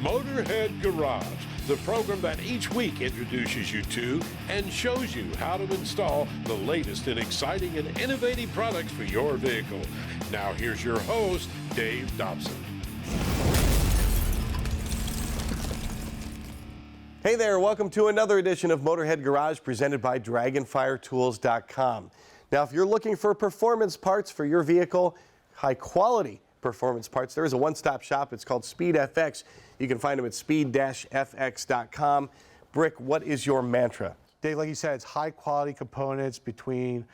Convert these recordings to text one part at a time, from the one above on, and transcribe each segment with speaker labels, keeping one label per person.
Speaker 1: Motorhead Garage, the program that each week introduces you to and shows you how to install the latest and exciting and innovative products for your vehicle. Now here's your host, Dave Dobson.
Speaker 2: Hey there, welcome to another edition of Motorhead Garage presented by DragonfireTools.com. Now, if you're looking for performance parts for your vehicle, high quality performance parts, there is a one-stop shop. It's called Speed FX. You can find them at speed-fx.com. Brick, what is your mantra?
Speaker 3: Dave, like you said, it's high quality components between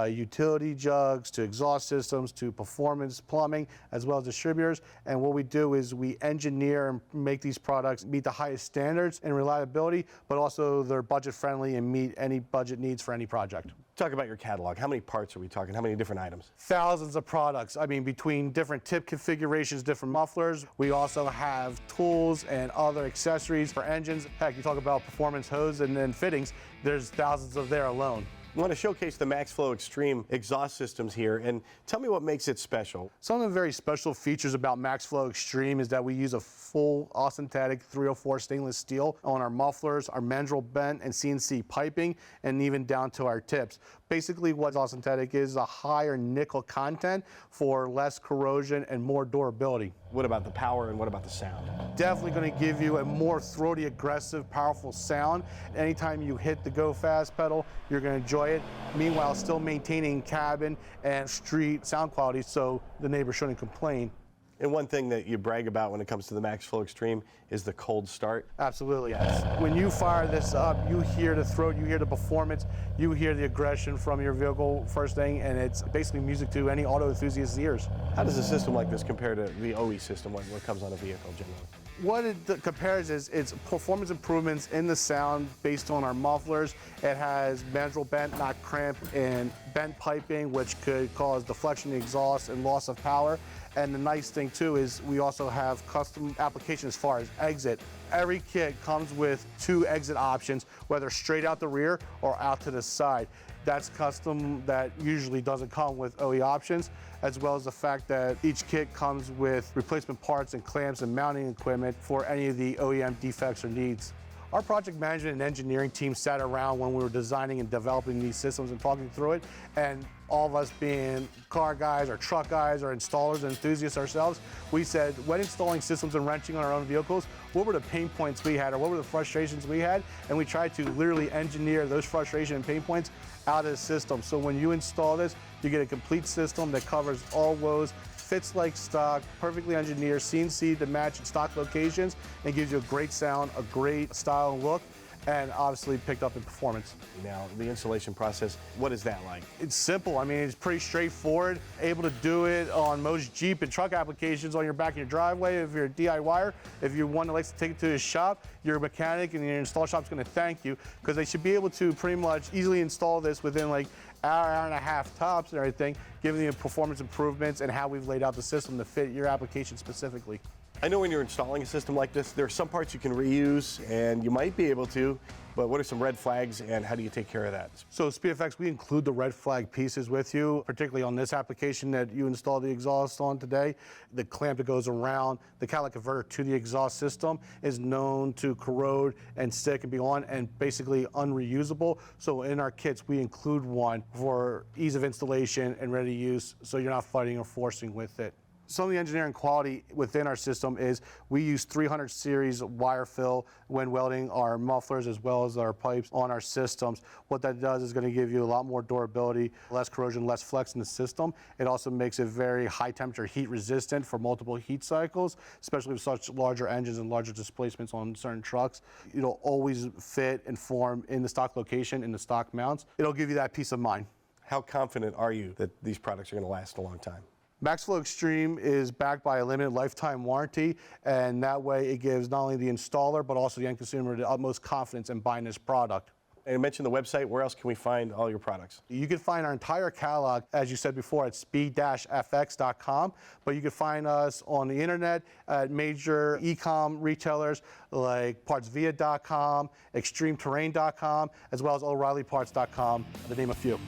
Speaker 3: utility jugs to exhaust systems to performance plumbing as well as distributors. And what we do is we engineer and make these products meet the highest standards and reliability, but also they're budget friendly and meet any budget needs for any project.
Speaker 2: Talk about your catalog. How many parts are we talking? How many different items?
Speaker 3: Thousands of products. I mean, between different tip configurations, different mufflers. We also have tools and other accessories for engines. Heck, you talk about performance hose and then fittings. There's thousands of there alone.
Speaker 2: I want to showcase the MaxFlow Extreme exhaust systems here, and tell me what makes it special.
Speaker 3: Some of the very special features about MaxFlow Extreme is that we use a full authentic 304 stainless steel on our mufflers, our mandrel bent and CNC piping, and even down to our tips. Basically what authentic is a higher nickel content for less corrosion and more durability.
Speaker 2: What about the power and what about the sound?
Speaker 3: Definitely going to give you a more throaty, aggressive, powerful sound. Anytime you hit the go fast pedal, you're going to enjoy it. Meanwhile, still maintaining cabin and street sound quality so the neighbors shouldn't complain.
Speaker 2: And one thing that you brag about when it comes to the MaxFlow Extreme is the cold start.
Speaker 3: Absolutely, yes. When you fire this up, you hear the throat, you hear the performance, you hear the aggression from your vehicle first thing, and it's basically music to any auto enthusiast's ears.
Speaker 2: How does a system like this compare to the OE system when it comes on a vehicle generally?
Speaker 3: What it compares is it's performance improvements in the sound based on our mufflers. It has mandrel bent, not cramp, and bent piping, which could cause deflection in the exhaust and loss of power. And the nice thing too is we also have custom applications as far as exit. Every kit comes with 2 exit options, whether straight out the rear or out to the side. That's custom, that usually doesn't come with OE options, as well as the fact that each kit comes with replacement parts and clamps and mounting equipment for any of the OEM defects or needs. Our project management and engineering team sat around when we were designing and developing these systems and talking through it, and all of us being car guys or truck guys or installers and enthusiasts ourselves, we said when installing systems and wrenching on our own vehicles, what were the pain points we had or what were the frustrations we had, and we tried to literally engineer those frustrations and pain points out of the system. So when you install this, you get a complete system that covers all woes, fits like stock, perfectly engineered, CNC to match stock locations, and gives you a great sound, a great style and look, and obviously picked up in performance.
Speaker 2: Now, the installation process, what is that like?
Speaker 3: It's simple. I mean, it's pretty straightforward. Able to do it on most Jeep and truck applications on your back of your driveway if you're a DIYer. If you're one that likes to take it to his shop, your mechanic and your install shop's going to thank you, because they should be able to pretty much easily install this within like hour and a half tops and everything, giving you performance improvements and how we've laid out the system to fit your application specifically.
Speaker 2: I know when you're installing a system like this, there are some parts you can reuse and you might be able to, but what are some red flags and how do you take care of that?
Speaker 3: So SpeedFX, we include the red flag pieces with you, particularly on this application that you install the exhaust on today. The clamp that goes around the catalytic converter to the exhaust system is known to corrode and stick and be on and basically unreusable. So in our kits, we include one for ease of installation and ready use, so you're not fighting or forcing with it. Some of the engineering quality within our system is we use 300 series wire fill when welding our mufflers as well as our pipes on our systems. What that does is going to give you a lot more durability, less corrosion, less flex in the system. It also makes it very high temperature heat resistant for multiple heat cycles, especially with such larger engines and larger displacements on certain trucks. It'll always fit and form in the stock location, in the stock mounts. It'll give you that peace of mind.
Speaker 2: How confident are you that these products are going to last a long time?
Speaker 3: MaxFlow Extreme is backed by a limited lifetime warranty, and that way it gives not only the installer but also the end consumer the utmost confidence in buying this product.
Speaker 2: And you mentioned the website. Where else can we find all your products?
Speaker 3: You can find our entire catalog, as you said before, at speed-fx.com, but you can find us on the internet at major e-com retailers like partsvia.com, extremeterrain.com, as well as O'ReillyParts.com, to name a few.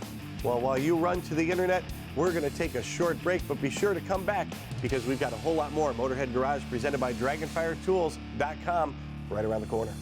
Speaker 2: Well, while you run to the internet, we're going to take a short break, but be sure to come back because we've got a whole lot more Motorhead Garage presented by Dragonfire Tools.com right around the corner.